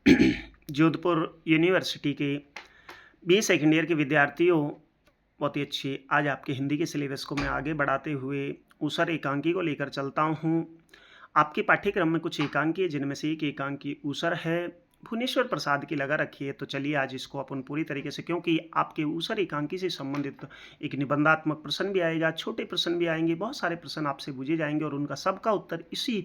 Jodhpur university के BA second year के विद्यार्थियों, बहुत ही अच्छी। आज आपके हिंदी के सिलेबस को मैं आगे बढ़ाते हुए ऊसर एकांकी को लेकर चलता हूँ। आपके पाठ्यक्रम में कुछ एकांकी है, जिनमें से एक एकांकी ऊसर है। भुवनेश्वर प्रसाद की लगा रखी है, तो चलिए आज इसको अपन पूरी तरीके से, क्योंकि आपके ऊसर एकांकी से संबंधित एक निबंधात्मक प्रश्न भी आएगा, छोटे प्रश्न भी आएंगे, बहुत सारे प्रश्न आपसे पूछे जाएंगे और उनका सबका उत्तर इसी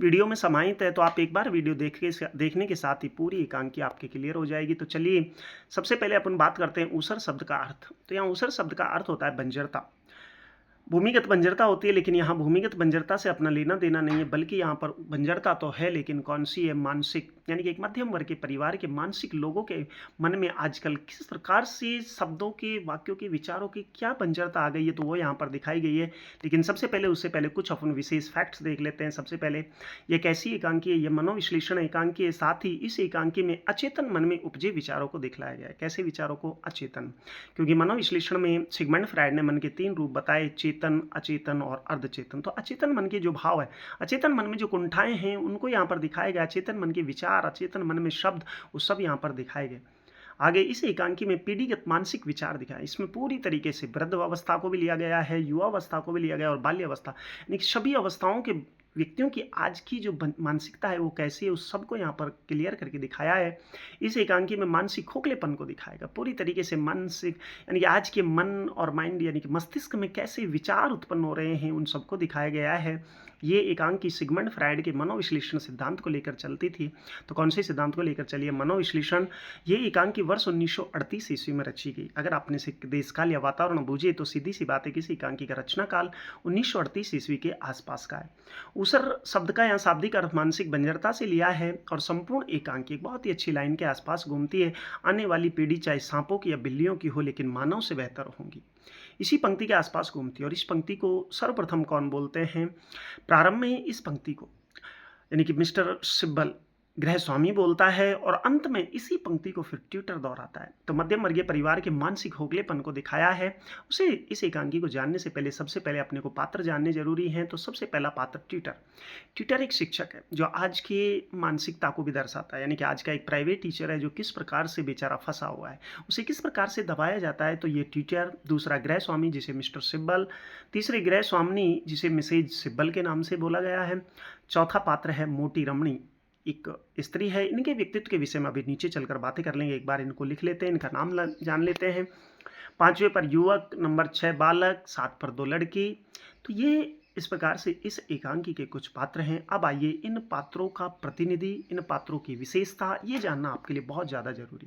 वीडियो में समाहित है। तो आप एक बार वीडियो देखने के साथ ही पूरी एकांकी आपके क्लियर हो जाएगी। तो चलिए सबसे पहले अपन बात करते हैं ऊसर शब्द का अर्थ। तो यहाँ ऊसर शब्द का अर्थ होता है बंजरता, भूमिगत बंजरता होती है, लेकिन यहाँ भूमिगत बंजरता से अपना लेना देना नहीं है, बल्कि यहाँ पर बंजरता तो है, लेकिन कौन सी है, मानसिक। यानी कि एक मध्यम वर्ग के परिवार के मानसिक लोगों के मन में आजकल किस प्रकार से शब्दों के, वाक्यों के, विचारों की क्या बंजरता आ गई है, तो वो यहाँ पर दिखाई गई है। लेकिन सबसे पहले, उससे पहले कुछ अपन विशेष फैक्ट्स देख लेते हैं। सबसे पहले, ये कैसी एकांकी है, ये मनोविश्लेषण एकांकी है। साथ ही इस एकांकी में अचेतन मन में उपजे विचारों को दिखलाया गया है। कैसे विचारों को? अचेतन। क्योंकि मनोविश्लेषण में सिगमंड फ्रायड ने मन के 3 रूप बताए, चेतन, अचेतन और अर्धचेतन। तो अचेतन मन के जो भाव है, अचेतन मन में जो कुंठाएं हैं, उनको यहाँ पर दिखाया गया। अचेतन मन के विचार, अचेतन मन में शब्द, वो सब यहाँ पर दिखाए गए। आगे इस एकांकी में पीढ़ीगत मानसिक विचार दिखाए। इसमें पूरी तरीके से वृद्ध अवस्था को भी लिया गया है, युवा अवस्था को भी लिया गया और बाल्य अवस्था, यानी सभी अवस्थाओं के व्यक्तियों की आज की जो मानसिकता है वो कैसी है, उस सबको यहाँ पर क्लियर करके दिखाया है। इस एकांकी में मानसिक खोखलेपन को दिखाएगा पूरी तरीके से। मानसिक यानी कि आज के मन और माइंड यानी कि मस्तिष्क में कैसे विचार उत्पन्न हो रहे हैं, उन सबको दिखाया गया है। ये एकांकी सिगमंड फ्रायड के मनोविश्लेषण सिद्धांत को लेकर चलती थी। तो कौन से सिद्धांत को लेकर चलिए? मनोविश्लेषण। ये एकांकी वर्ष 1938 ईस्वी में रची गई। अगर आपने से देश काल या वातावरण बूझे तो सीधी सी बात है, किसी एकांकी का रचना काल 1938 ईस्वी के आसपास का है। ऊसर शब्द का यहाँ शाब्दिक अर्थ मानसिक बंजरता से लिया है और संपूर्ण एकांकी बहुत ही अच्छी लाइन के आसपास घूमती है। आने वाली पीढ़ी चाहे सांपों की या बिल्लियों की हो, लेकिन मानव से बेहतर होंगी, इसी पंक्ति के आसपास घूमती है। और इस पंक्ति को सर्वप्रथम कौन बोलते हैं? प्रारंभ में इस पंक्ति को यानी कि मिस्टर सिब्बल गृह स्वामी बोलता है और अंत में इसी पंक्ति को फिर ट्यूटर दोहराता है। तो मध्यम वर्गीय परिवार के मानसिक खोखलेपन को दिखाया है। उसे इस एकांकी को जानने से पहले सबसे पहले अपने को पात्र जानने जरूरी हैं। तो सबसे पहला पात्र ट्यूटर। ट्यूटर एक शिक्षक है जो आज की मानसिकता को भी दर्शाता है, यानी कि आज का एक प्राइवेट टीचर है जो किस प्रकार से बेचारा फंसा हुआ है, उसे किस प्रकार से दबाया जाता है, तो ये ट्यूटर। दूसरा गृह स्वामी जिसे मिस्टर सिब्बल, तीसरे गृह स्वामिनी जिसे मिसेज सिब्बल के नाम से बोला गया है। चौथा पात्र है मोटी रमणी, एक स्त्री है। इनके व्यक्तित्व के विषय में अभी नीचे चलकर बातें कर लेंगे, एक बार इनको लिख लेते हैं, इनका नाम जान लेते हैं। 5वें पर युवक, नंबर 6 बालक, 7 पर 2 लड़की। तो ये इस प्रकार से इस एकांकी के कुछ पात्र हैं। अब आइए इन पात्रों का प्रतिनिधि, इन पात्रों की विशेषता, ये जानना आपके लिए बहुत ज़्यादा जरूरी।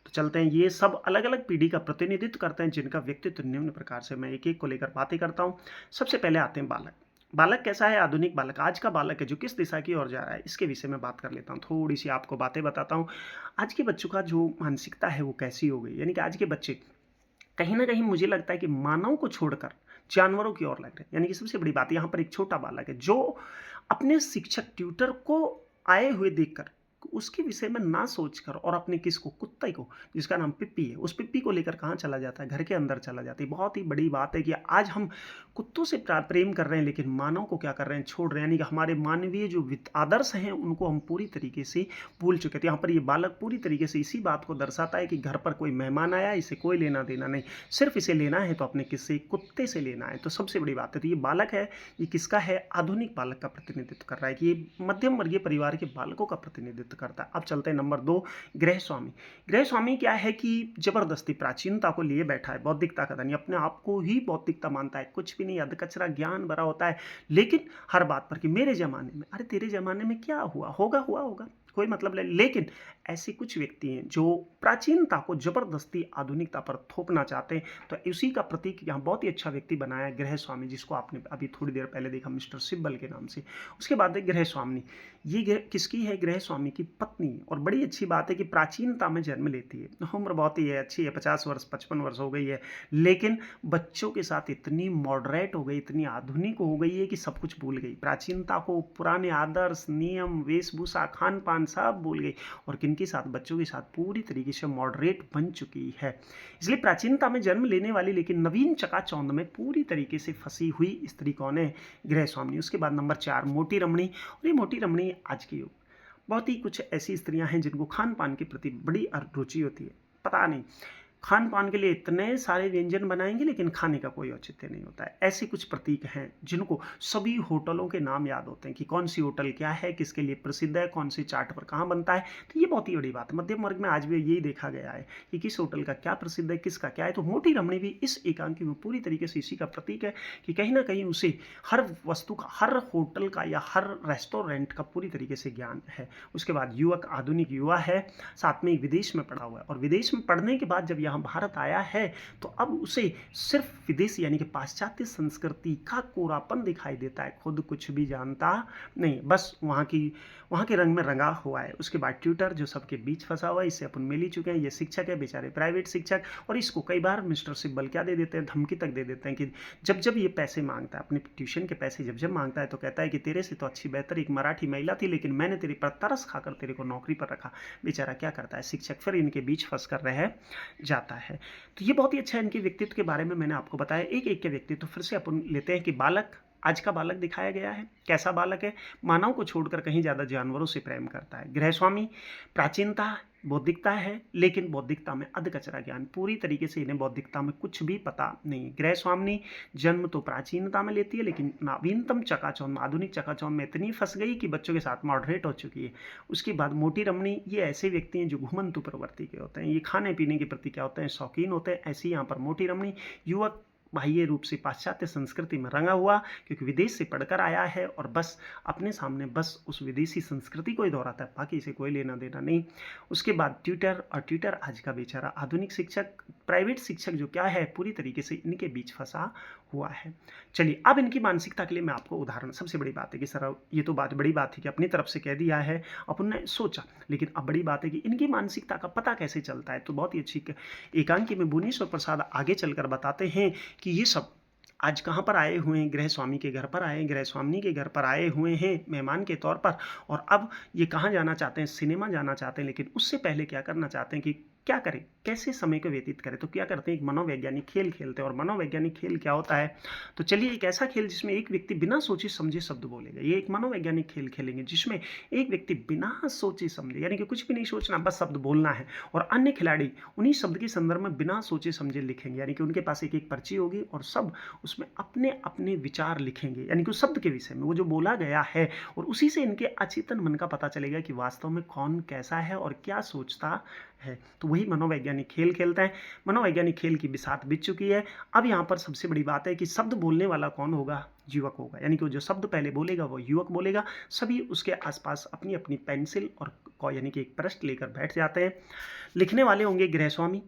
तो चलते हैं, ये सब अलग अलग पीढ़ी का प्रतिनिधित्व करते हैं, जिनका व्यक्तित्व निम्न प्रकार से, मैं एक एक को लेकर बातें करता हूँ। सबसे पहले आते हैं बालक। बालक कैसा है? आधुनिक बालक, आज का बालक है जो किस दिशा की ओर जा रहा है, इसके विषय में बात कर लेता हूँ। थोड़ी सी आपको बातें बताता हूँ। आज के बच्चों का जो मानसिकता है वो कैसी हो गई, यानी कि आज के बच्चे कहीं ना कहीं मुझे लगता है कि मानव को छोड़कर जानवरों की ओर लग रहे हैं। यानी कि सबसे बड़ी बात, यहाँ पर एक छोटा बालक है जो अपने शिक्षक ट्यूटर को आए हुए देखकर उसके विषय में ना सोचकर और अपने किसको, कुत्ते को, जिसका नाम पिप्पी है, उस पिप्पी को लेकर कहाँ चला जाता है? घर के अंदर चला जाता है। बहुत ही बड़ी बात है कि आज हम कुत्तों से प्रेम कर रहे हैं, लेकिन मानव को क्या कर रहे हैं? छोड़ रहे हैं। यानी कि हमारे मानवीय जो आदर्श हैं उनको हम पूरी तरीके से भूल चुके थे। यहाँ पर ये बालक पूरी तरीके से इसी बात को दर्शाता है कि घर पर कोई मेहमान आया, इसे कोई लेना देना नहीं, सिर्फ इसे लेना है तो अपने किसी कुत्ते से लेना है। तो सबसे बड़ी बात है, तो ये बालक है, ये किसका है? आधुनिक बालक का प्रतिनिधित्व कर रहा है, कि ये मध्यम वर्गीय परिवार के बालकों का प्रतिनिधित्व करता है। अब चलते हैं नंबर 2, गृह स्वामी। गृह स्वामी क्या है कि जबरदस्ती प्राचीनता को लिए बैठा है, बौद्धिकता का धनी, अपने आप को ही बौद्धिकता मानता है, कुछ भी नहीं, अधकचरा ज्ञान भरा होता है, लेकिन हर बात पर कि मेरे जमाने में, अरे तेरे जमाने में क्या हुआ होगा, हुआ होगा, कोई मतलब नहीं। लेकिन ऐसे कुछ व्यक्ति हैं जो प्राचीनता को जबरदस्ती आधुनिकता पर थोपना चाहते हैं। तो उसी का प्रतीक यहाँ बहुत ही अच्छा व्यक्ति बनाया गृह स्वामी, जिसको आपने अभी थोड़ी देर पहले देखा मिस्टर सिब्बल के नाम से। उसके बाद है गृह स्वामिनी। ये किसकी है? गृह स्वामी की पत्नी। और बड़ी अच्छी बात है कि प्राचीनता में जन्म लेती है, उम्र बहुत ही है, अच्छी है, 50 वर्ष 55 वर्ष हो गई है, लेकिन बच्चों के साथ इतनी मॉडरेट हो गई, इतनी आधुनिक हो गई है कि सब कुछ भूल गई। प्राचीनता को, पुराने आदर्श, नियम, वेशभूषा, खान पान सब भूल गई, और किनके साथ? बच्चों के साथ पूरी तरीके से मॉडरेट बन चुकी है। इसलिए प्राचीनता में जन्म लेने वाली लेकिन नवीन चकाचौंध में पूरी तरीके से फंसी हुई स्त्री कौन है? गृह स्वामिनी। उसके बाद नंबर 4, मोटी रमणी। और ये मोटी रमणी आज की बहुत ही कुछ ऐसी स्त्रियां हैं जिनको खान पान के प्रति बड़ी रुचि होती है, पता नहीं खान पान के लिए इतने सारे व्यंजन बनाएंगे लेकिन खाने का कोई औचित्य नहीं होता है। ऐसे कुछ प्रतीक हैं जिनको सभी होटलों के नाम याद होते हैं कि कौन सी होटल क्या है, किसके लिए प्रसिद्ध है, कौन सी चाट पर कहाँ बनता है। तो ये बहुत ही बड़ी बात है। मध्यम वर्ग में आज भी यही देखा गया है कि किस होटल का क्या प्रसिद्ध है, किसका क्या है। तो मोटी रमणी भी इस एकांकी में पूरी तरीके से इसी का प्रतीक है कि कहीं ना कहीं उसे हर वस्तु का, हर होटल का या हर रेस्टोरेंट का पूरी तरीके से ज्ञान है। उसके बाद युवक आधुनिक युवा है, साथ में विदेश में पढ़ा हुआ है, और विदेश में पढ़ने के बाद जब यहाँ भारत आया है तो अब उसे सिर्फ विदेशी यानी कि पाश्चात्य संस्कृति का कोरापन दिखाई देता है। खुद कुछ भी जानता नहीं, बस वहाँ के रंग में रंगा हुआ है। उसके बाद ट्यूटर जो सबके बीच फंसा हुआ है, इससे अपन मिल ही चुके हैं। ये शिक्षक है बेचारे, प्राइवेट शिक्षक, और इसको कई बार मिस्टर सिब्बल क्या दे देते हैं, धमकी तक दे देते हैं कि जब जब ये पैसे मांगता है, अपने ट्यूशन के पैसे जब जब मांगता है तो कहता है कि तेरे से तो अच्छी बेहतर एक मराठी महिला थी, लेकिन मैंने तेरे पर तरस खाकर तेरे को नौकरी पर रखा। बेचारा क्या करता है शिक्षक, फिर इनके बीच फंस कर रह जाता है। तो ये बहुत ही अच्छा है। इनके व्यक्तित्व के बारे में मैंने आपको बताया। एक एक के व्यक्तित्व फिर से अपन लेते हैं कि बालक, आज का बालक दिखाया गया है। कैसा बालक है? मानव को छोड़कर कहीं ज़्यादा जानवरों से प्रेम करता है। गृहस्वामी, प्राचीनता, बौद्धिकता है, लेकिन बौद्धिकता में अध कचरा ज्ञान, पूरी तरीके से इन्हें बौद्धिकता में कुछ भी पता नहीं। गृहस्वामिनी जन्म तो प्राचीनता में लेती है, लेकिन नवीनतम चकाचौंध, आधुनिक चकाचौंध में इतनी फंस गई कि बच्चों के साथ मॉडरेट हो चुकी है। उसके बाद मोटी रमणी, ये ऐसे व्यक्ति हैं जो घुमंतु प्रवृत्ति के होते हैं, ये खाने पीने के प्रति क्या होते हैं, शौकीन होते हैं। ऐसी यहाँ पर मोटी रमणी। युवक बाह्य रूप से पाश्चात्य संस्कृति में रंगा हुआ, क्योंकि विदेश से पढ़कर आया है और बस अपने सामने बस उस विदेशी संस्कृति को ही दोहराता है, बाकी इसे कोई लेना देना नहीं। उसके बाद ट्यूटर, और ट्यूटर आज का बेचारा आधुनिक शिक्षक, प्राइवेट शिक्षक जो क्या है पूरी तरीके से इनके बीच फंसा हुआ है। चलिए अब इनकी मानसिकता के लिए मैं आपको उदाहरण, सबसे बड़ी बात है कि सर ये तो बात बड़ी बात है कि अपनी तरफ से कह दिया है, अपन ने सोचा, लेकिन अब बड़ी बात है कि इनकी मानसिकता का पता कैसे चलता है। तो बहुत ही अच्छी एकांकी में भुवनेश्वर प्रसाद आगे चलकर बताते हैं कि ये सब आज कहाँ पर आए हुए हैं, गृह स्वामी के घर पर आए, गृह स्वामिनी के घर पर आए हुए हैं मेहमान के तौर पर। और अब ये कहाँ जाना चाहते हैं, सिनेमा जाना चाहते हैं, लेकिन उससे पहले क्या करना चाहते हैं कि क्या करें, कैसे समय को व्यतीत करें। तो क्या करते हैं, एक मनोवैज्ञानिक खेल खेलते हैं। और मनोवैज्ञानिक खेल क्या होता है, तो चलिए एक ऐसा खेल जिसमें एक व्यक्ति बिना सोचे समझे शब्द बोलेगा। ये एक मनोवैज्ञानिक खेल खेलेंगे जिसमें एक व्यक्ति बिना सोचे समझे, यानी कि कुछ भी नहीं सोचना, बस शब्द बोलना है, और अन्य खिलाड़ी उन्हीं शब्द के संदर्भ में बिना सोचे समझे लिखेंगे। यानी कि उनके पास एक एक पर्ची होगी और सब उसमें अपने अपने विचार लिखेंगे, यानी कि उस शब्द के विषय में वो जो बोला गया है, और उसी से इनके अचेतन मन का पता चलेगा कि वास्तव में कौन कैसा है और क्या सोचता है। तो वही मनोवैज्ञानिक खेल खेलता है। मनोवैज्ञानिक खेल की बिसात बीत चुकी है। अब यहाँ पर सबसे बड़ी बात है कि शब्द बोलने वाला कौन होगा, युवक होगा, यानी कि वो जो शब्द पहले बोलेगा वो युवक बोलेगा। सभी उसके आसपास अपनी अपनी पेंसिल और यानी कि एक पृष्ठ लेकर बैठ जाते हैं। लिखने वाले होंगे गृहस्वामी,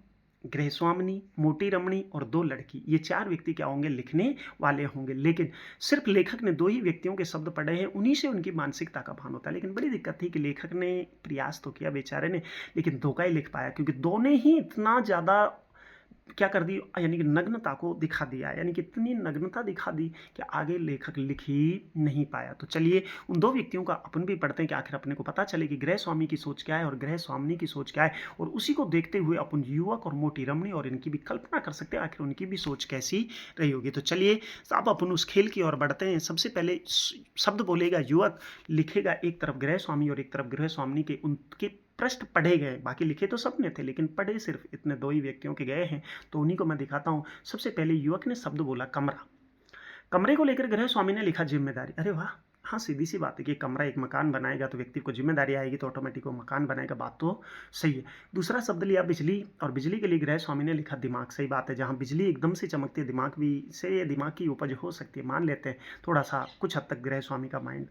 गृहस्वामिनी, मोटी रमणी और दो लड़की। ये चार व्यक्ति क्या होंगे, लिखने वाले होंगे। लेकिन सिर्फ लेखक ने दो ही व्यक्तियों के शब्द पढ़े हैं, उन्हीं से उनकी मानसिकता का भान होता है। लेकिन बड़ी दिक्कत थी कि लेखक ने प्रयास तो किया बेचारे ने, लेकिन धोखा ही लिख पाया, क्योंकि दो ने ही इतना ज़्यादा क्या कर दी, यानी कि नग्नता को दिखा दिया, यानी कि इतनी नग्नता दिखा दी कि आगे लेखक लिख ही नहीं पाया। तो चलिए उन दो व्यक्तियों का अपन भी पढ़ते हैं कि आखिर अपने को पता चले कि गृह स्वामी की सोच क्या है और गृह स्वामिनी की सोच क्या है, और उसी को देखते हुए अपन युवक और मोटी रमणी और इनकी भी कल्पना कर सकते हैं आखिर उनकी भी सोच कैसी रही होगी। तो चलिए अब अपन उस खेल की ओर बढ़ते हैं। सबसे पहले शब्द बोलेगा युवक, लिखेगा एक तरफ गृह स्वामी और एक तरफ गृह स्वामिनी के उनके पृष्ठ पढ़े गए, बाकी लिखे तो सब ने थे, लेकिन पढ़े सिर्फ इतने दो ही व्यक्तियों के गए हैं। तो उन्हीं को मैं दिखाता हूँ। सबसे पहले युवक ने शब्द बोला कमरा। कमरे को लेकर गृह स्वामी ने लिखा जिम्मेदारी। अरे वाह, हाँ सीधी सी बात है कि कमरा एक मकान बनाएगा तो व्यक्ति को जिम्मेदारी आएगी, तो ऑटोमेटिक वो मकान बनाएगा, बात तो सही है। दूसरा शब्द लिया बिजली, और बिजली के लिए गृह स्वामी ने लिखा दिमाग। सही बात है, जहाँ बिजली एकदम से चमकती है दिमाग भी से दिमाग की उपज हो सकती है, मान लेते हैं थोड़ा सा कुछ हद तक गृह स्वामी का माइंड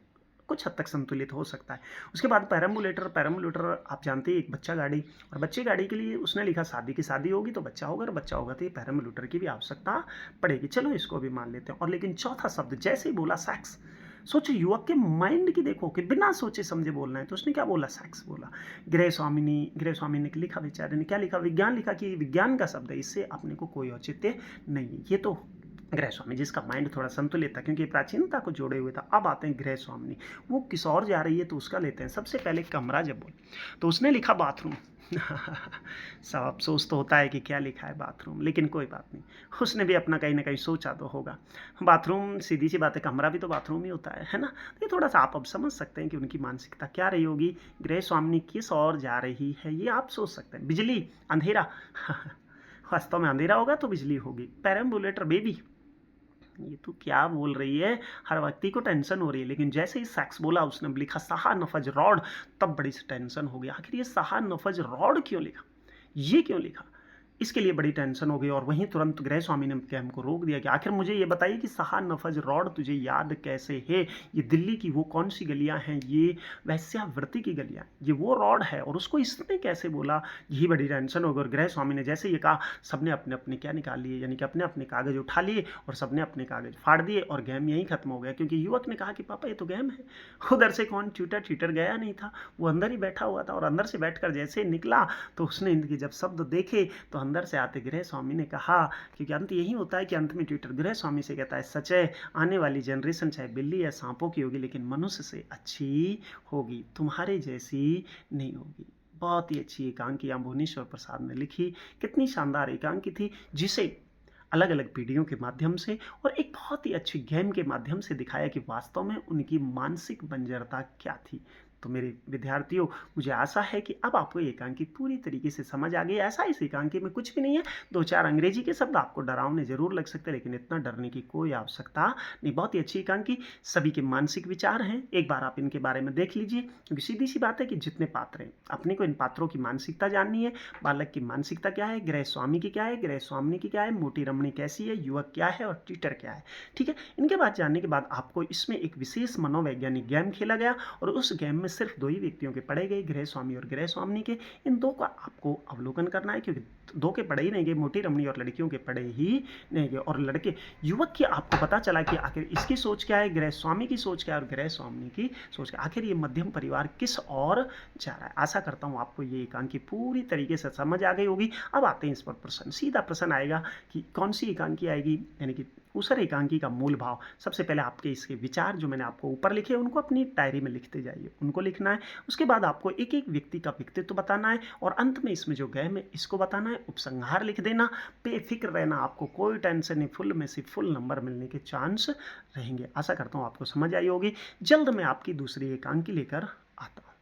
कुछ हद तक संतुलित हो सकता है। उसके बाद पैराम्बुलेटर, पैराम्बुलेटर आप जानते हैं एक बच्चा गाड़ी, और बच्चे गाड़ी के लिए उसने लिखा शादी की शादी होगी तो बच्चा होगा, और बच्चा होगा तो ये पैराम्बुलेटर की भी आवश्यकता पड़ेगी। चलो इसको भी मान लेते हैं। और लेकिन चौथा शब्द जैसे ही बोला सेक्स, सोचो युवक के माइंड की देखो कि बिना सोचे समझे बोलना है, तो उसने क्या बोला, सेक्स बोला। गृह स्वामी ने लिखा, बेचारे ने क्या लिखा, विज्ञान लिखा कि विज्ञान का शब्द है, इससे अपने को कोई औचित्य नहीं है। ये तो गृह स्वामी जिसका माइंड थोड़ा संतुलित था, क्योंकि प्राचीनता को जोड़े हुए था। अब आते हैं गृह स्वामिनी, वो किस और जा रही है तो उसका लेते हैं। सबसे पहले कमरा जब बोल तो उसने लिखा बाथरूम। सब अफसोस तो होता है कि क्या लिखा है बाथरूम, लेकिन कोई बात नहीं, उसने भी अपना कहीं ना कहीं सोचा तो होगा। बाथरूम सीधी सी बात है, कमरा भी तो बाथरूम ही होता है ना। तो ये थोड़ा सा आप अब समझ सकते हैं कि उनकी मानसिकता क्या रही होगी। गृह स्वामिनी किस और जा रही है ये आप सोच सकते हैं। बिजली, अंधेरा। वास्तव में अंधेरा होगा तो बिजली होगी। पेरम्बुलेटर बेबी, ये तो क्या बोल रही है, हर व्यक्ति को टेंशन हो रही है। लेकिन जैसे ही सेक्स बोला, उसने लिखा सहा नफज रॉड, तब बड़ी सी टेंशन हो गई। आखिर ये सहा नफज रॉड क्यों लिखा, ये क्यों लिखा, इसके लिए बड़ी टेंशन हो गई। और वहीं तुरंत गृह स्वामी ने कैम को रोक दिया कि आखिर मुझे ये बताइए कि सहा नफज रॉड तुझे याद कैसे है। ये दिल्ली की वो कौन सी गलियां हैं, ये वैश्यावृत्ति की गलियां, ये वो रॉड है, और उसको इसने कैसे बोला। यही बड़ी टेंशन हो गई। और गृह स्वामी ने जैसे ये कहा, सबने अपने अपने क्या निकाल लिए, यानी कि अपने अपने कागज उठा लिए और सबने अपने कागज फाड़ दिए, और गेम यहीं खत्म हो गया। क्योंकि युवक ने कहा कि पापा ये तो गेम है। उधर से कौन ट्यूटर ट्यूटर गया नहीं था, वो अंदर ही बैठा हुआ था। और अंदर से बैठकर जैसे निकला तो उसने इनके जब शब्द देखे तो अंदर से आते गृह स्वामी ने कहा, क्योंकि अंत यही होता है कि अंत में ट्विटर गृह स्वामी से कहता है, सच है, आने वाली जनरेशन चाहे बिल्ली या सांपों की होगी, लेकिन मनुष्य से अच्छी होगी, तुम्हारे जैसी नहीं होगी। बहुत ही अच्छी एकांकी यहाँ भुवनेश्वर प्रसाद ने लिखी। कितनी शानदार एकांकी थी, जिसे अलग अलग पीढ़ियों के माध्यम से और एक बहुत ही अच्छी गेम के माध्यम से दिखाया कि वास्तव में उनकी मानसिक बंजरता क्या थी। तो मेरे विद्यार्थियों, मुझे आशा है कि अब आपको ये एकांकी पूरी तरीके से समझ आ गई। ऐसा इस एकांकी में कुछ भी नहीं है, दो चार अंग्रेजी के शब्द आपको डरावने जरूर लग सकते हैं, लेकिन इतना डरने की कोई आवश्यकता नहीं। बहुत ही अच्छी एकांकी, सभी के मानसिक विचार हैं, एक बार आप इनके बारे में देख लीजिए। क्योंकि सीधी सी बात है कि जितने पात्र हैं, अपने को इन पात्रों की मानसिकता जाननी है। बालक की मानसिकता क्या है, गृह स्वामी की क्या है, गृह स्वामिनी की क्या है, मोटी रमणी कैसी है, युवक क्या है और ट्विटर क्या है। ठीक है, इनके बाद जानने के बाद आपको इसमें एक विशेष मनोवैज्ञानिक गेम खेला गया, और उस गेम में सिर्फ दो ही व्यक्तियों के पढ़े गए, गृह स्वामी और गृह स्वामिनी के। इन दो का आपको अवलोकन करना है, क्योंकि दो के पढ़े ही नहीं गए, मोटी रमणी और लड़कियों के पढ़े ही नहीं गए। और लड़के युवक की आपको पता चला कि आखिर इसकी सोच क्या है, गृह स्वामी की सोच क्या है और गृह स्वामिनी की सोच क्या, आखिर ये मध्यम परिवार किस और जा रहा है। आशा करता हूँ आपको ये एकांकी पूरी तरीके से समझ आ गई होगी। अब आते हैं इस पर प्रश्न, सीधा प्रश्न आएगा कि कौन सी एकांकी आएगी, यानी कि ऊसर एकांकी का मूल भाव। सबसे पहले आपके इसके विचार जो मैंने आपको ऊपर लिखे, उनको अपनी डायरी में लिखते जाइए, उनको लिखना है। उसके बाद आपको एक एक व्यक्ति का व्यक्तित्व बताना है, और अंत में इसमें जो गेम है इसको बताना है। उपसंहार लिख देना, बेफिक्र रहना, आपको कोई टेंशन नहीं, फुल में से फुल नंबर मिलने के चांस रहेंगे। आशा करता हूँ आपको समझ आई होगी। जल्द मैं आपकी दूसरी एकांकी लेकर आता हूँ।